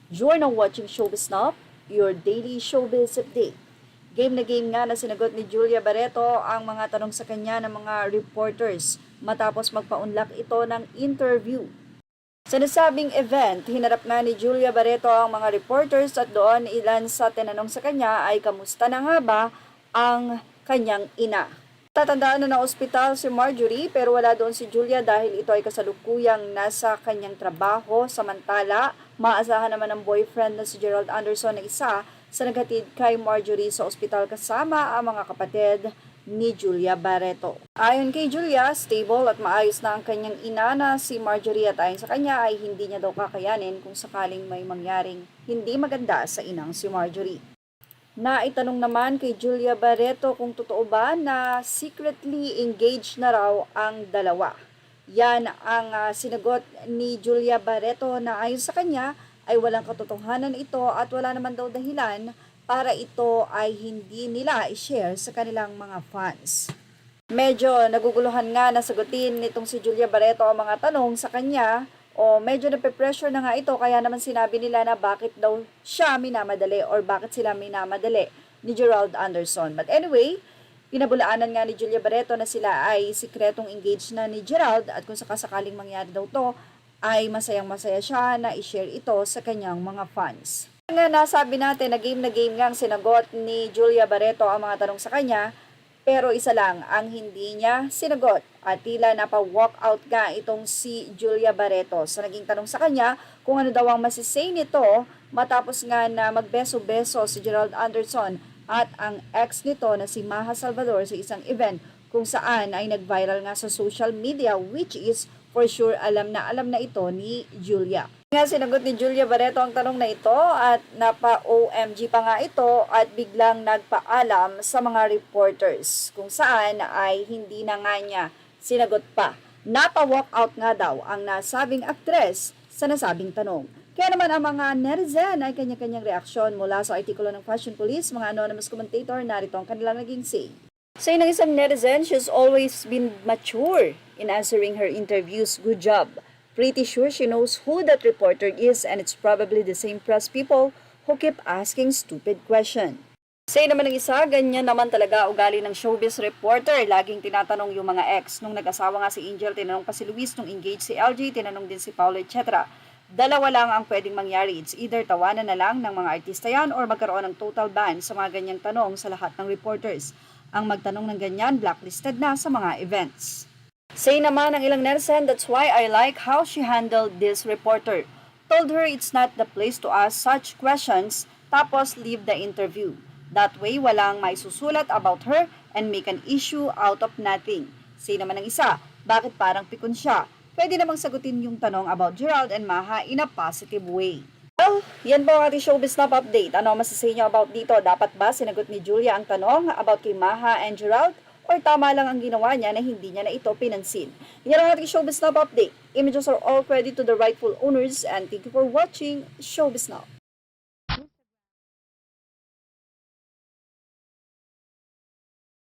You're now watching Showbiz Now, your daily showbiz update. Game na game nga na sinagot ni Julia Barreto ang mga tanong sa kanya ng mga reporters matapos magpaunlak ito ng interview. Sa nasabing event, hinarap nga ni Julia Barreto ang mga reporters at doon ilan sa tinanong sa kanya ay kamusta na nga ba ang kanyang ina. Tatandaan na ospital si Marjorie pero wala doon si Julia dahil ito ay kasalukuyang nasa kanyang trabaho. Samantala, maasahan naman ng boyfriend na si Gerald Anderson na isa sa naghatid kay Marjorie sa ospital kasama ang mga kapatid ni Julia Barreto. Ayon kay Julia, stable at maayos na ang kanyang ina na si Marjorie at ayon sa kanya ay hindi niya daw kakayanin kung sakaling may mangyaring hindi maganda sa inang si Marjorie. Naitanong naman kay Julia Barreto kung totoo ba na secretly engaged na raw ang dalawa. Yan ang sinagot ni Julia Barreto na ayon sa kanya ay walang katotohanan ito at wala naman daw dahilan para ito ay hindi nila i-share sa kanilang mga fans. Medyo naguguluhan nga na sagutin nitong si Julia Barreto ang mga tanong sa kanya o medyo nape-pressure na nga ito kaya naman sinabi nila na bakit daw siya minamadali or bakit sila minamadali ni Gerald Anderson. But anyway, pinabulaanan nga ni Julia Barreto na sila ay sikretong engaged na ni Gerald at kung sakasakaling mangyari daw to ay masayang-masaya siya na i-share ito sa kanyang mga fans. Nga nasabi natin na game nga ang sinagot ni Julia Barreto ang mga tanong sa kanya pero isa lang ang hindi niya sinagot at tila napa-walkout nga itong si Julia Barreto sa naging tanong sa kanya kung ano daw ang masisay nito matapos nga na magbeso-beso si Gerald Anderson at ang ex nito na si Maha Salvador sa isang event kung saan ay nag-viral nga sa social media which is for sure alam na ito ni Julia. Nga sinagot ni Julia Barreto ang tanong na ito at napa-OMG pa nga ito at biglang nagpaalam sa mga reporters kung saan ay hindi na nga niya sinagot pa. Napa-walkout nga daw ang nasabing aktres sa nasabing tanong. Kaya naman ang mga netizen ay kanya-kanyang reaksyon mula sa artikulo ng Fashion Police, mga anonymous commentator, narito ang kanilang naging say. Say ng isang netizen, she's always been mature in answering her interviews. Good job. Pretty sure she knows who that reporter is and it's probably the same press people who keep asking stupid question. Say naman ng isa, ganyan naman talaga ugali ng showbiz reporter. Laging tinatanong yung mga ex. Nung nag-asawa nga si Angel, tinanong pa si Luis. Nung engaged si LG, tinanong din si Paolo, etc. Dalawa lang ang pwedeng mangyari. It's either tawanan na lang ng mga artista yan or magkaroon ng total ban sa mga ganyang tanong sa lahat ng reporters. Ang magtanong ng ganyan, blacklisted na sa mga events. Say naman ng ilang netizen, that's why I like how she handled this reporter. Told her it's not the place to ask such questions, tapos leave the interview. That way, walang maisusulat about her and make an issue out of nothing. Say naman ng isa, bakit parang pikon siya? Pwede namang sagutin yung tanong about Gerald and Maha in a positive way. Well, yan po ang ating showbiz na update. Ano masasay niyo about dito? Dapat ba sinagot ni Julia ang tanong about kay Maha and Gerald? Or tama lang ang ginawa niya na hindi niya na ito pinansin? Yan ang ating showbiz na update. Images are all credit to the rightful owners and thank you for watching Showbiz Now.